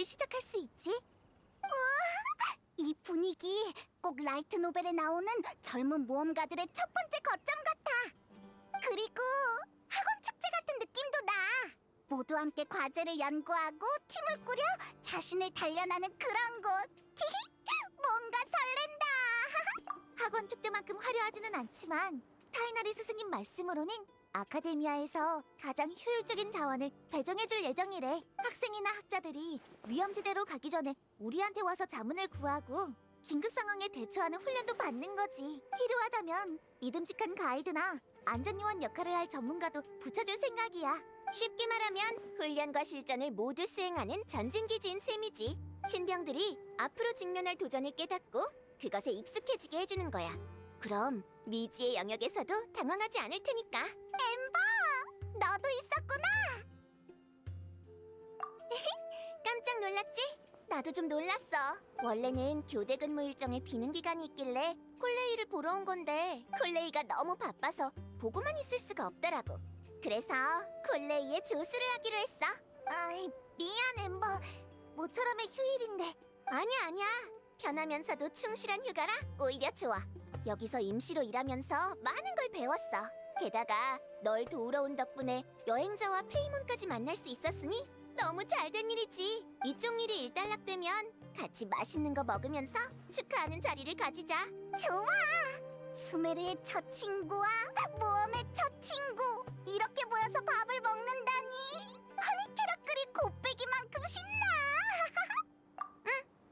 시작할 수 있지? 우와! 이 분위기 꼭 라이트 노벨에 나오는 젊은 모험가들의 첫 번째 거점 같아. 그리고 학원 축제 같은 느낌도 나. 모두 함께 과제를 연구하고 팀을 꾸려 자신을 단련하는 그런 곳. 뭔가 설렌다. 학원 축제만큼 화려하지는 않지만 타이나리 스승님 말씀으로는 아카데미아에서 가장 효율적인 자원을 배정해줄 예정이래. 학생이나 학자들이 위험지대로 가기 전에 우리한테 와서 자문을 구하고 긴급 상황에 대처하는 훈련도 받는 거지. 필요하다면 믿음직한 가이드나 안전요원 역할을 할 전문가도 붙여줄 생각이야. 쉽게 말하면 훈련과 실전을 모두 수행하는 전진기지인 셈이지. 신병들이 앞으로 직면할 도전을 깨닫고 그것에 익숙해지게 해주는 거야. 그럼 미지의 영역에서도 당황하지 않을 테니까. 엠버! 너도 있었구나! 깜짝 놀랐지? 나도 좀 놀랐어. 원래는 교대 근무 일정에 비는 기간이 있길래 콜레이를 보러 온 건데 콜레이가 너무 바빠서 보고만 있을 수가 없더라고. 그래서 콜레이의 조수를 하기로 했어. 아이, 미안 엠버. 모처럼의 휴일인데. 아니야. 편하면서도 충실한 휴가라 오히려 좋아. 여기서 임시로 일하면서 많은 걸 배웠어. 게다가 널 도우러 온 덕분에 여행자와 페이몬까지 만날 수 있었으니 너무 잘된 일이지. 이쪽 일이 일단락되면 같이 맛있는 거 먹으면서 축하하는 자리를 가지자. 좋아! 수메르의 첫 친구와 모험의 첫 친구, 이렇게 모여서 밥을 먹는다니 허니캐럿들이 곱빼기만큼 신나.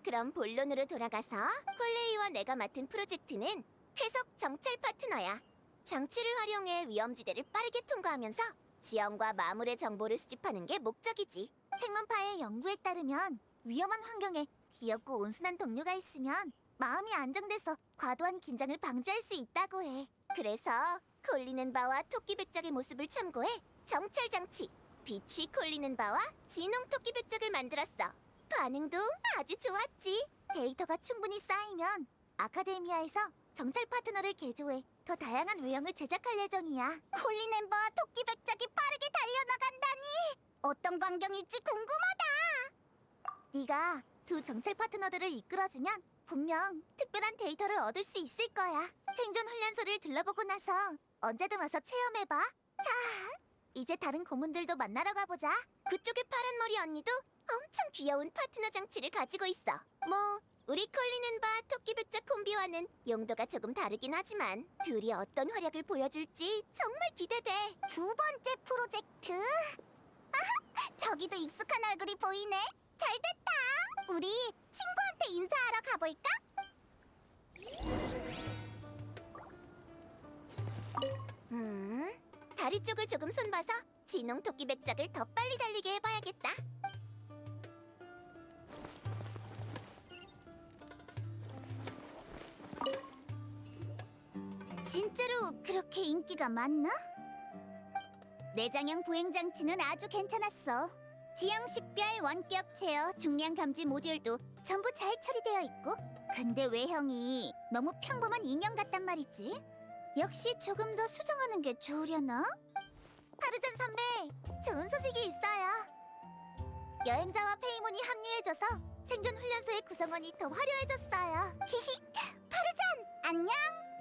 그럼 본론으로 돌아가서 콜레이와 내가 맡은 프로젝트는 회속 정찰 파트너야. 장치를 활용해 위험지대를 빠르게 통과하면서 지형과 마물의 정보를 수집하는 게 목적이지. 생문파의 연구에 따르면 위험한 환경에 귀엽고 온순한 동료가 있으면 마음이 안정돼서 과도한 긴장을 방지할 수 있다고 해. 그래서 콜리는 바와 토끼백작의 모습을 참고해 정찰 장치 빛이 콜리는 바와 진홍 토끼백작을 만들었어. 반응도 아주 좋았지. 데이터가 충분히 쌓이면 아카데미아에서 정찰 파트너를 개조해 더 다양한 외형을 제작할 예정이야. 콜린 엠버와 토끼백작이 빠르게 달려나간다니 어떤 광경일지 궁금하다. 네가 두 정찰 파트너들을 이끌어주면 분명 특별한 데이터를 얻을 수 있을 거야. 생존 훈련소를 둘러보고 나서 언제든 와서 체험해봐. 자, 이제 다른 고문들도 만나러 가보자. 그쪽의 파란 머리 언니도 엄청 귀여운 파트너 장치를 가지고 있어. 뭐 우리 콜린앤바 토끼백작 콤비와는 용도가 조금 다르긴 하지만 둘이 어떤 활약을 보여줄지 정말 기대돼. 두 번째 프로젝트. 아하, 저기도 익숙한 얼굴이 보이네. 잘됐다. 우리 친구한테 인사하러 가볼까? 다리 쪽을 조금 손봐서 진홍 토끼백작을 더 빨리 달리게 해봐야겠다. 진짜로 그렇게 인기가 많나? 내장형 보행장치는 아주 괜찮았어. 지형 식별, 원격 제어, 중량 감지 모듈도 전부 잘 처리되어 있고. 근데 외형이 너무 평범한 인형 같단 말이지. 역시 조금 더 수정하는 게 좋으려나? 파르잔 선배, 좋은 소식이 있어요. 여행자와 페이몬이 합류해줘서 생존 훈련소의 구성원이 더 화려해졌어요. 파르잔, 안녕.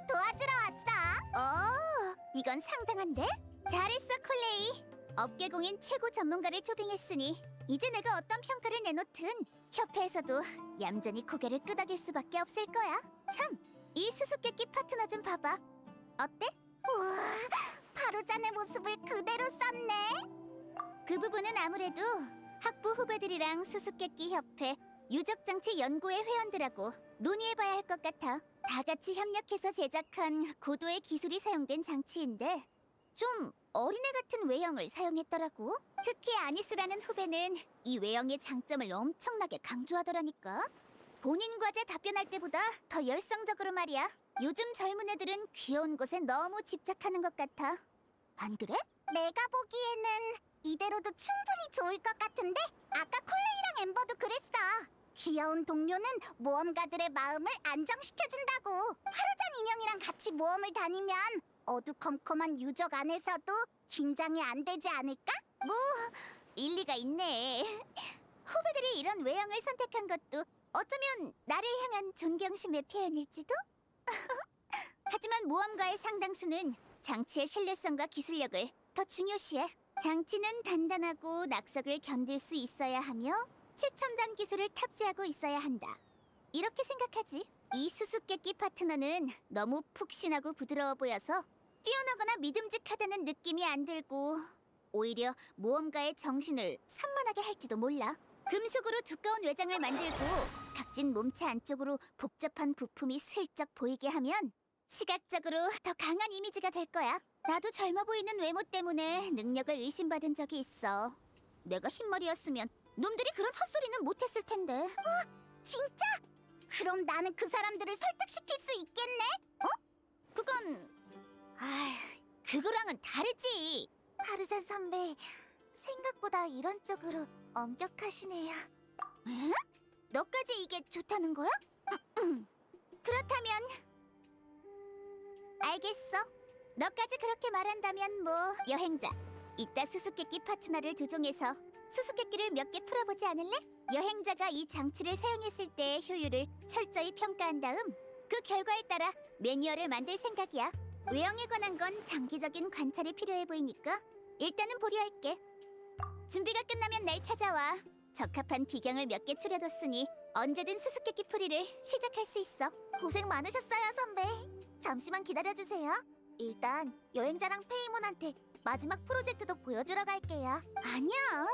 도와주러 왔어. 이건 상당한데? 잘했어, 콜레이. 업계공인 최고 전문가를 초빙했으니 이제 내가 어떤 평가를 내놓든 협회에서도 얌전히 고개를 끄덕일 수밖에 없을 거야. 참, 이 수수께끼 파트너 좀 봐봐. 어때? 우와, 파루잔의 모습을 그대로 썼네. 그 부분은 아무래도 학부 후배들이랑 수수께끼 협회 유적장치 연구회 회원들하고 논의해봐야 할 것 같아. 다 같이 협력해서 제작한 고도의 기술이 사용된 장치인데 좀 어린애 같은 외형을 사용했더라고. 특히 아니스라는 후배는 이 외형의 장점을 엄청나게 강조하더라니까. 본인 과제 답변할 때보다 더 열성적으로 말이야. 요즘 젊은 애들은 귀여운 것에 너무 집착하는 것 같아. 안 그래? 내가 보기에는 이대로도 충분히 좋을 것 같은데? 아까 콜레이랑 엠버도 그랬어. 귀여운 동료는 모험가들의 마음을 안정시켜준다고. 하루잔 인형이랑 같이 모험을 다니면 어두컴컴한 유적 안에서도 긴장이 안 되지 않을까? 뭐 일리가 있네. 후배들이 이런 외형을 선택한 것도 어쩌면 나를 향한 존경심의 표현일지도? 하지만 모험가의 상당수는 장치의 신뢰성과 기술력을 더 중요시해. 장치는 단단하고 낙석을 견딜 수 있어야 하며 최첨단 기술을 탑재하고 있어야 한다. 이렇게 생각하지. 이 수수께끼 파트너는 너무 푹신하고 부드러워 보여서 뛰어나거나 믿음직하다는 느낌이 안 들고 오히려 모험가의 정신을 산만하게 할지도 몰라. 금속으로 두꺼운 외장을 만들고 각진 몸체 안쪽으로 복잡한 부품이 슬쩍 보이게 하면 시각적으로 더 강한 이미지가 될 거야. 나도 젊어 보이는 외모 때문에 능력을 의심받은 적이 있어. 내가 흰머리였으면 놈들이 그런 헛소리는 못했을 텐데. 진짜? 그럼 나는 그 사람들을 설득시킬 수 있겠네? 그건... 그거랑은 다르지. 파르잔 선배, 생각보다 이런 쪽으로 엄격하시네요. 에? 너까지 이게 좋다는 거야? 그렇다면... 알겠어. 너까지 그렇게 말한다면 뭐... 여행자, 이따 수수께끼 파트너를 조종해서 수수께끼를 몇 개 풀어보지 않을래? 여행자가 이 장치를 사용했을 때의 효율을 철저히 평가한 다음 그 결과에 따라 매뉴얼을 만들 생각이야. 외형에 관한 건 장기적인 관찰이 필요해 보이니까 일단은 보류할게. 준비가 끝나면 날 찾아와. 적합한 비경을 몇 개 추려뒀으니 언제든 수수께끼 풀이를 시작할 수 있어. 고생 많으셨어요, 선배. 잠시만 기다려주세요. 일단 여행자랑 페이몬한테 마지막 프로젝트도 보여주러 갈게요. 아니야,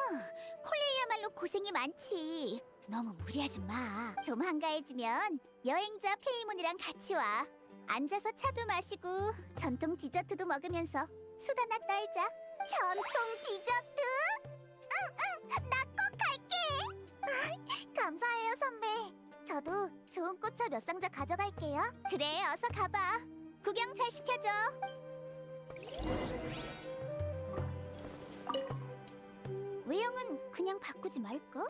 콜레이야말로 고생이 많지. 너무 무리하지 마. 좀 한가해지면 여행자 페이몬이랑 같이 와. 앉아서 차도 마시고 전통 디저트도 먹으면서 수다나 떨자. 전통 디저트? 응, 나 꼭 갈게. 감사해요, 선배. 저도 좋은 꽃차 몇 상자 가져갈게요. 그래, 어서 가봐. 구경 잘 시켜줘. 외형은 그냥 바꾸지 말까?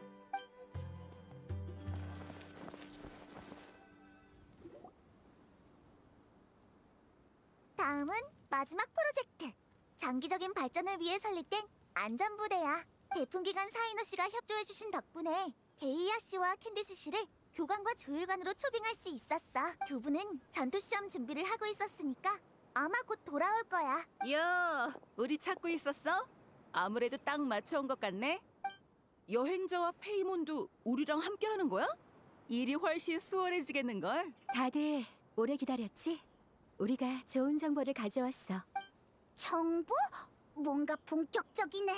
다음은 마지막 프로젝트. 장기적인 발전을 위해 설립된 안전부대야. 대풍기간 사이노 씨가 협조해주신 덕분에 게이아 씨와 캔디스 씨를 교관과 조율관으로 초빙할 수 있었어. 두 분은 전투시험 준비를 하고 있었으니까 아마 곧 돌아올 거야. 야, 우리 찾고 있었어? 아무래도 딱 맞춰온 것 같네. 여행자와 페이몬도 우리랑 함께 하는 거야? 일이 훨씬 수월해지겠는걸? 다들 오래 기다렸지? 우리가 좋은 정보를 가져왔어. 정보? 뭔가 본격적이네.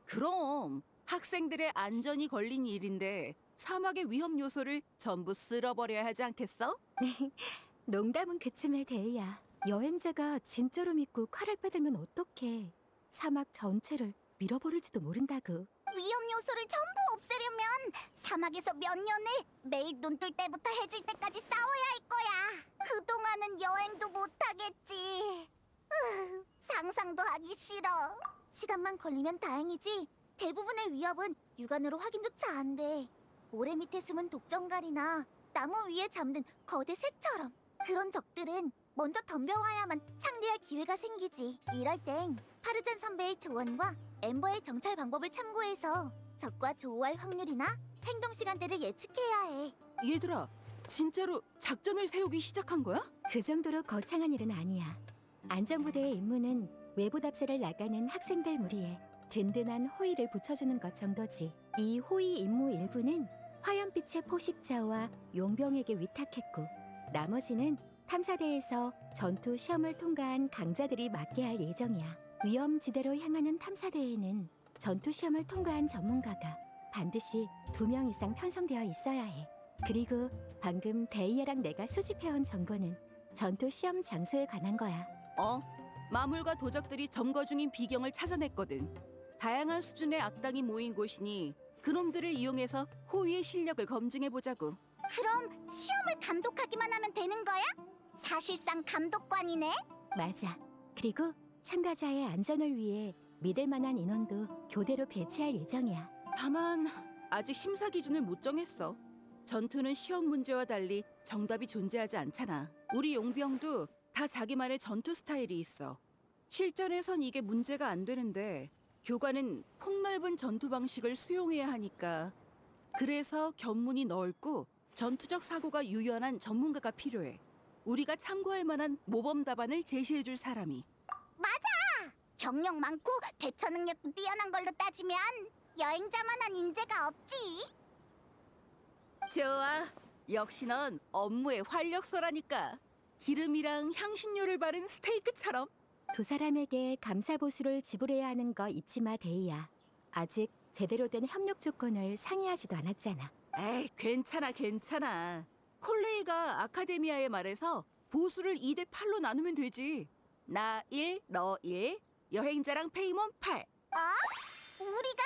그럼 학생들의 안전이 걸린 일인데 사막의 위험 요소를 전부 쓸어버려야 하지 않겠어? 농담은 그쯤에 대야. 여행자가 진짜로 믿고 칼을 빼들면 어떡해. 사막 전체를 밀어버릴지도 모른다고. 위험 요소를 전부 없애려면 사막에서 몇 년을 매일 눈 뜰 때부터 해질 때까지 싸워야 할 거야. 그동안은 여행도 못 하겠지. 상상도 하기 싫어. 시간만 걸리면 다행이지. 대부분의 위협은 육안으로 확인조차 안 돼. 모래 밑에 숨은 독정갈이나 나무 위에 잠든 거대 새처럼. 그런 적들은 먼저 덤벼와야만 상대할 기회가 생기지. 이럴 땐 파르잔 선배의 조언과 엠버의 정찰 방법을 참고해서 적과 조우할 확률이나 행동 시간대를 예측해야 해. 얘들아, 진짜로 작전을 세우기 시작한 거야? 그 정도로 거창한 일은 아니야. 안전부대의 임무는 외부 답사를 나가는 학생들 무리에 든든한 호위를 붙여주는 것 정도지. 이 호위 임무 일부는 화염빛의 포식자와 용병에게 위탁했고, 나머지는 탐사대에서 전투 시험을 통과한 강자들이 맡게 할 예정이야. 위험지대로 향하는 탐사대에는 전투 시험을 통과한 전문가가 반드시 2명 이상 편성되어 있어야 해. 그리고 방금 데이아랑 내가 수집해온 정보는 전투 시험 장소에 관한 거야. 마물과 도적들이 점거 중인 비경을 찾아냈거든. 다양한 수준의 악당이 모인 곳이니 그놈들을 이용해서 호위의 실력을 검증해보자고. 그럼 시험을 감독하기만 하면 되는 거야? 사실상 감독관이네? 맞아. 그리고 참가자의 안전을 위해 믿을 만한 인원도 교대로 배치할 예정이야. 다만 아직 심사 기준을 못 정했어. 전투는 시험 문제와 달리 정답이 존재하지 않잖아. 우리 용병도 다 자기만의 전투 스타일이 있어. 실전에선 이게 문제가 안 되는데 교관은 폭넓은 전투 방식을 수용해야 하니까. 그래서 견문이 넓고 전투적 사고가 유연한 전문가가 필요해. 우리가 참고할 만한 모범 답안을 제시해줄 사람이. 경력 많고 대처 능력도 뛰어난 걸로 따지면 여행자만한 인재가 없지. 좋아. 역시 넌 업무의 활력소라니까. 기름이랑 향신료를 바른 스테이크처럼. 두 사람에게 감사보수를 지불해야 하는 거 잊지 마, 데이야. 아직 제대로 된 협력 조건을 상의하지도 않았잖아. 에이, 괜찮아. 콜레이가 아카데미아에 말해서 보수를 2대 8로 나누면 되지. 나 1, 너 1, 여행자랑 페이몬 8. 우리가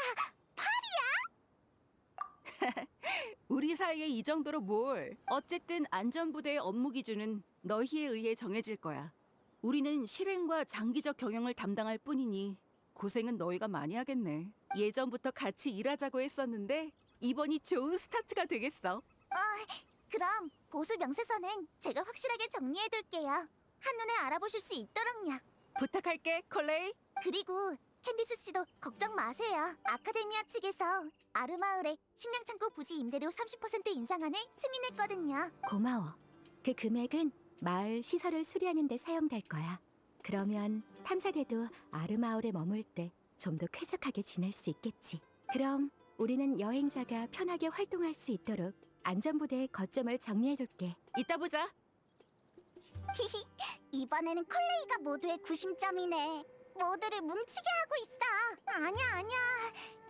우리 사이에 이 정도로 뭘. 어쨌든 안전부대의 업무 기준은 너희에 의해 정해질 거야. 우리는 실행과 장기적 경영을 담당할 뿐이니 고생은 너희가 많이 하겠네. 예전부터 같이 일하자고 했었는데 이번이 좋은 스타트가 되겠어. 그럼 보수 명세서는 제가 확실하게 정리해둘게요. 한눈에 알아보실 수 있도록요. 부탁할게, 콜레이. 그리고 캔디스 씨도 걱정 마세요. 아카데미아 측에서 아르마을의 식량창고 부지 임대료 30% 인상안을 승인했거든요. 고마워. 그 금액은 마을 시설을 수리하는 데 사용될 거야. 그러면 탐사대도 아르마을에 머물 때 좀 더 쾌적하게 지낼 수 있겠지. 그럼 우리는 여행자가 편하게 활동할 수 있도록 안전부대의 거점을 정리해둘게. 이따 보자. 히히, 이번에는 콜레이가 모두의 구심점이네. 모두를 뭉치게 하고 있어. 아니야.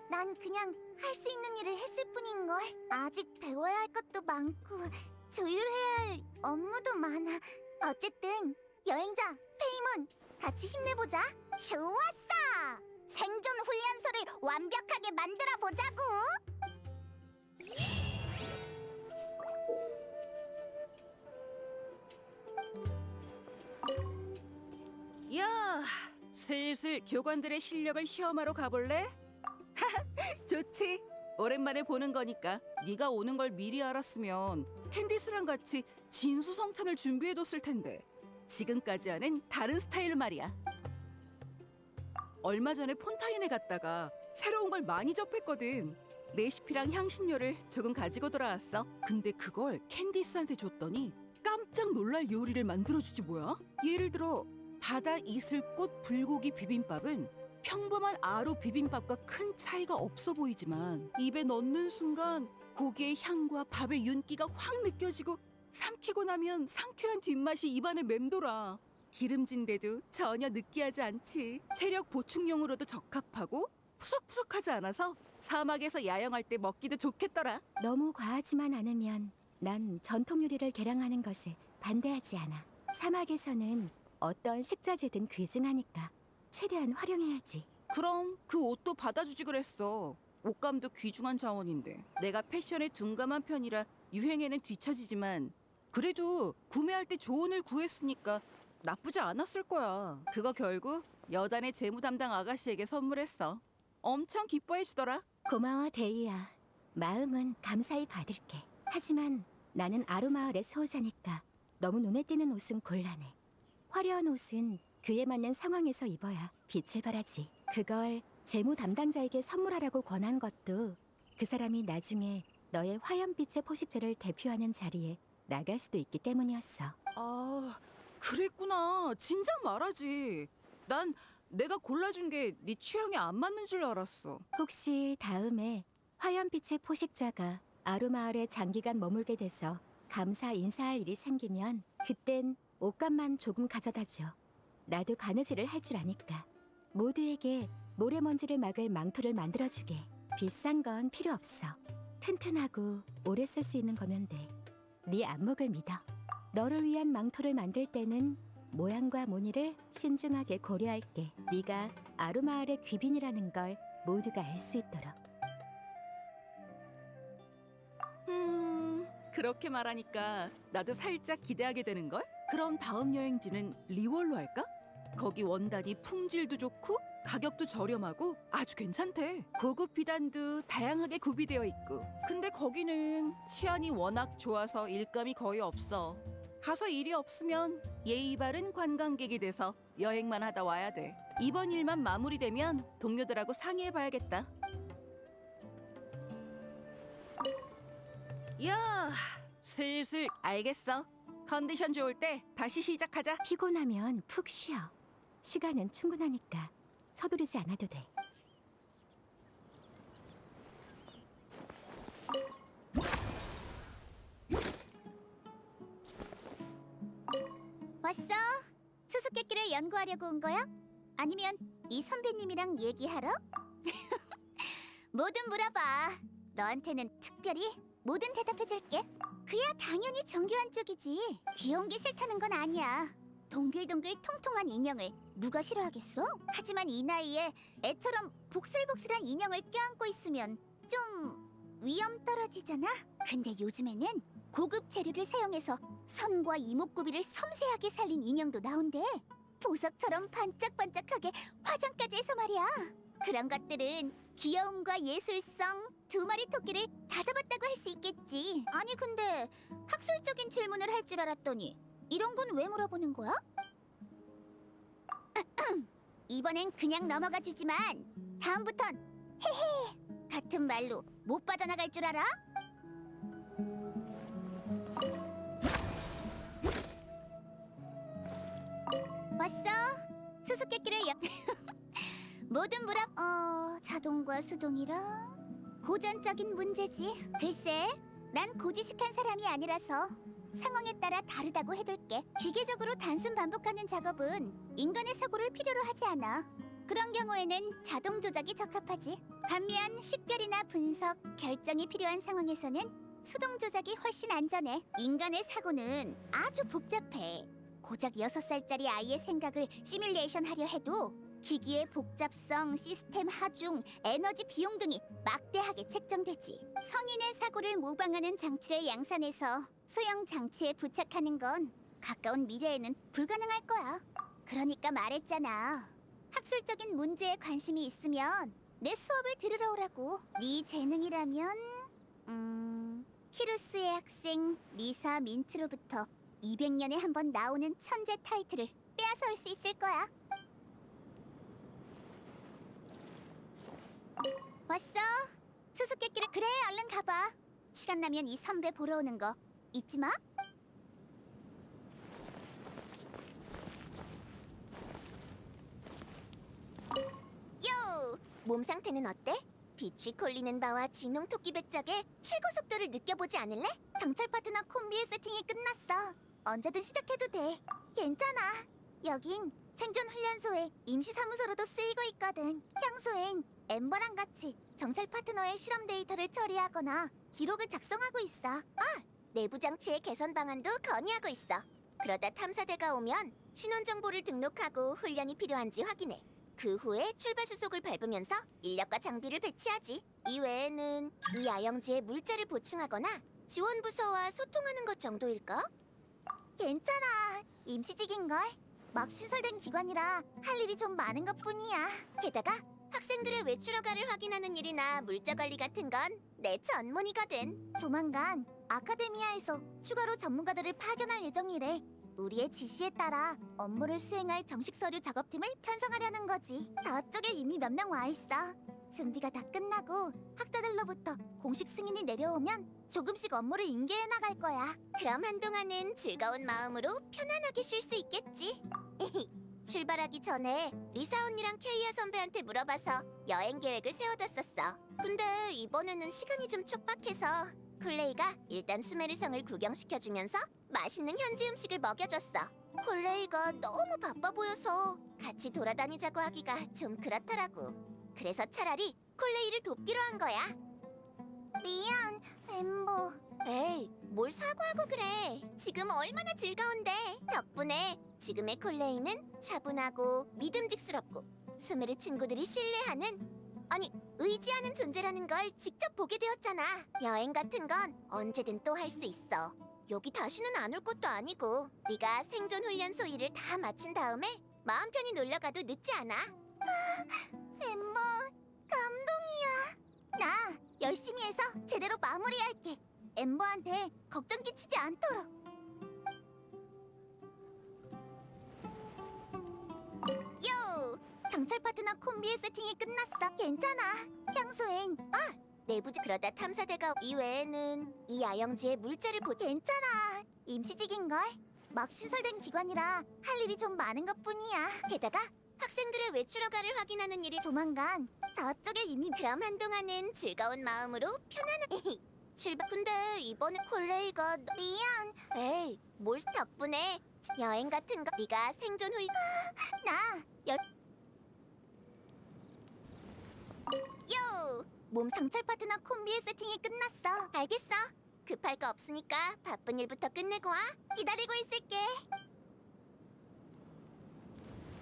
난 그냥 할 수 있는 일을 했을 뿐인걸. 아직 배워야 할 것도 많고 조율해야 할 업무도 많아. 어쨌든 여행자, 페이몬, 같이 힘내보자. 좋았어! 생존 훈련소를 완벽하게 만들어 보자고! 야, 슬슬 교관들의 실력을 시험하러 가볼래? 좋지. 오랜만에 보는 거니까. 네가 오는 걸 미리 알았으면 캔디스랑 같이 진수성찬을 준비해뒀을 텐데. 지금까지와는 다른 스타일 말이야. 얼마 전에 폰타인에 갔다가 새로운 걸 많이 접했거든. 레시피랑 향신료를 조금 가지고 돌아왔어. 근데 그걸 캔디스한테 줬더니 깜짝 놀랄 요리를 만들어주지 뭐야? 예를 들어 바다 이슬꽃 불고기 비빔밥은 평범한 아루 비빔밥과 큰 차이가 없어 보이지만 입에 넣는 순간 고기의 향과 밥의 윤기가 확 느껴지고 삼키고 나면 상쾌한 뒷맛이 입안에 맴돌아. 기름진데도 전혀 느끼하지 않지. 체력 보충용으로도 적합하고 푸석푸석하지 않아서 사막에서 야영할 때 먹기도 좋겠더라. 너무 과하지만 않으면 난 전통 요리를 개량하는 것에 반대하지 않아. 사막에서는 어떤 식자재든 귀중하니까 최대한 활용해야지. 그럼 그 옷도 받아주지 그랬어. 옷감도 귀중한 자원인데. 내가 패션에 둔감한 편이라 유행에는 뒤처지지만 그래도 구매할 때 조언을 구했으니까 나쁘지 않았을 거야. 그거 결국 여단의 재무 담당 아가씨에게 선물했어. 엄청 기뻐해 주더라. 고마워, 데이야. 마음은 감사히 받을게. 하지만 나는 아루마을의 수호자니까 너무 눈에 띄는 옷은 곤란해. 화려한 옷은 그에 맞는 상황에서 입어야 빛을 발하지. 그걸 재무 담당자에게 선물하라고 권한 것도 그 사람이 나중에 너의 화염빛의 포식자를 대표하는 자리에 나갈 수도 있기 때문이었어. 아, 그랬구나. 진작 말하지. 난 내가 골라준 게 네 취향에 안 맞는 줄 알았어. 혹시 다음에 화염빛의 포식자가 아루마을에 장기간 머물게 돼서 감사 인사할 일이 생기면 그땐 옷감만 조금 가져다줘. 나도 바느질을 할 줄 아니까. 모두에게 모래먼지를 막을 망토를 만들어주게. 비싼 건 필요 없어. 튼튼하고 오래 쓸 수 있는 거면 돼. 네 안목을 믿어. 너를 위한 망토를 만들 때는 모양과 무늬를 신중하게 고려할게. 네가 아루마을의 귀빈이라는 걸 모두가 알 수 있도록. 그렇게 말하니까 나도 살짝 기대하게 되는걸? 그럼 다음 여행지는 리월로 할까? 거기 원단이 품질도 좋고 가격도 저렴하고 아주 괜찮대. 고급 비단도 다양하게 구비되어 있고. 근데 거기는 치안이 워낙 좋아서 일감이 거의 없어. 가서 일이 없으면 예의 바른 관광객이 돼서 여행만 하다 와야 돼. 이번 일만 마무리되면 동료들하고 상의해봐야겠다. 야, 슬슬 알겠어. 컨디션 좋을 때 다시 시작하자. 피곤하면 푹 쉬어. 시간은 충분하니까 서두르지 않아도 돼. 왔어? 수수께끼를 연구하려고 온 거야? 아니면 이 선배님이랑 얘기하러? 뭐든 물어봐. 너한테는 특별히 뭐든 대답해줄게. 그야 당연히 정교한 쪽이지. 귀여운 게 싫다는 건 아니야. 동글동글 통통한 인형을 누가 싫어하겠어? 하지만 이 나이에 애처럼 복슬복슬한 인형을 껴안고 있으면 좀 위험 떨어지잖아? 근데 요즘에는 고급 재료를 사용해서 선과 이목구비를 섬세하게 살린 인형도 나온대. 보석처럼 반짝반짝하게 화장까지 해서 말이야. 그런 것들은 귀여움과 예술성, 두 마리 토끼를 다 잡았다고 할 수 있겠지. 아니 근데 학술적인 질문을 할 줄 알았더니 이런 건 왜 물어보는 거야? 이번엔 그냥 넘어가 주지만 다음부턴 헤헤 같은 말로 못 빠져나갈 줄 알아? 왔어? 수수께끼를 뭐든 자동과 수동이라 고전적인 문제지. 글쎄, 난 고지식한 사람이 아니라서 상황에 따라 다르다고 해둘게. 기계적으로 단순 반복하는 작업은 인간의 사고를 필요로 하지 않아. 그런 경우에는 자동 조작이 적합하지. 반면 식별이나 분석, 결정이 필요한 상황에서는 수동 조작이 훨씬 안전해. 인간의 사고는 아주 복잡해. 고작 6살짜리 아이의 생각을 시뮬레이션 하려 해도 기기의 복잡성, 시스템 하중, 에너지 비용 등이 막대하게 책정되지. 성인의 사고를 모방하는 장치를 양산해서 소형 장치에 부착하는 건 가까운 미래에는 불가능할 거야. 그러니까 말했잖아. 학술적인 문제에 관심이 있으면 내 수업을 들으러 오라고. 네 재능이라면 히루스의 학생 리사 민츠로부터 200년에 한 번 나오는 천재 타이틀을 빼앗아올 수 있을 거야. 왔어? 수수께끼를 그래 얼른 가봐. 시간 나면 이 선배 보러 오는 거 잊지 마. 요! 몸 상태는 어때? 빛이 콜리는 바와 진홍 토끼 백작의 최고 속도를 느껴보지 않을래? 정찰 파트너 콤비의 세팅이 끝났어. 언제든 시작해도 돼. 괜찮아. 여긴 생존 훈련소의 임시 사무소로도 쓰이고 있거든. 평소엔 엠버랑 같이 정찰 파트너의 실험 데이터를 처리하거나 기록을 작성하고 있어. 내부 장치의 개선 방안도 건의하고 있어. 그러다 탐사대가 오면 신원 정보를 등록하고 훈련이 필요한지 확인해. 그 후에 출발 수속을 밟으면서 인력과 장비를 배치하지. 이 외에는 이 아영지에 물자를 보충하거나 지원 부서와 소통하는 것 정도일까? 괜찮아. 임시직인걸. 막 신설된 기관이라 할 일이 좀 많은 것뿐이야. 게다가 학생들의 외출 허가를 확인하는 일이나 물자 관리 같은 건 내 전문이거든. 조만간 아카데미아에서 추가로 전문가들을 파견할 예정이래. 우리의 지시에 따라 업무를 수행할 정식 서류 작업팀을 편성하려는 거지. 저쪽에 이미 몇 명 와 있어. 준비가 다 끝나고 학자들로부터 공식 승인이 내려오면 조금씩 업무를 인계해 나갈 거야. 그럼 한동안은 즐거운 마음으로 편안하게 쉴 수 있겠지. 출발하기 전에 리사 언니랑 케이아 선배한테 물어봐서 여행 계획을 세워뒀었어. 근데 이번에는 시간이 좀 촉박해서 콜레이가 일단 수메르성을 구경시켜주면서 맛있는 현지 음식을 먹여줬어. 콜레이가 너무 바빠 보여서 같이 돌아다니자고 하기가 좀 그렇더라고. 그래서 차라리 콜레이를 돕기로 한 거야. 미안, 엠버. 에이, 뭘 사과하고 그래. 지금 얼마나 즐거운데. 덕분에 지금의 콜레이는 차분하고 믿음직스럽고 수메르 친구들이 신뢰하는, 아니 의지하는 존재라는 걸 직접 보게 되었잖아. 여행 같은 건 언제든 또 할 수 있어. 여기 다시는 안 올 것도 아니고 네가 생존 훈련소 일을 다 마친 다음에 마음 편히 놀러 가도 늦지 않아. 엠버, 감동이야. 나 열심히 해서 제대로 마무리할게. 엠버한테 걱정 끼치지 않도록. 상철 파트너 콤비의 세팅이 끝났어. 괜찮아. 평소엔 내부지 그러다 탐사대가 이외에는 이 야영지의 물자를 괜찮아. 임시직인걸. 막 신설된 기관이라 할 일이 좀 많은 것뿐이야. 게다가 학생들의 외출 허가를 확인하는 일이 조만간 저쪽에 이미 그럼 한동안은 즐거운 마음으로 편안하게 출발. 근데 이번에 콜레이가 미안. 에이, 뭘 덕분에 여행 같은 거 네가 생존 후에 요! 몸 상철 파트너 콤비의 세팅이 끝났어. 알겠어. 급할 거 없으니까 바쁜 일부터 끝내고 와. 기다리고 있을게.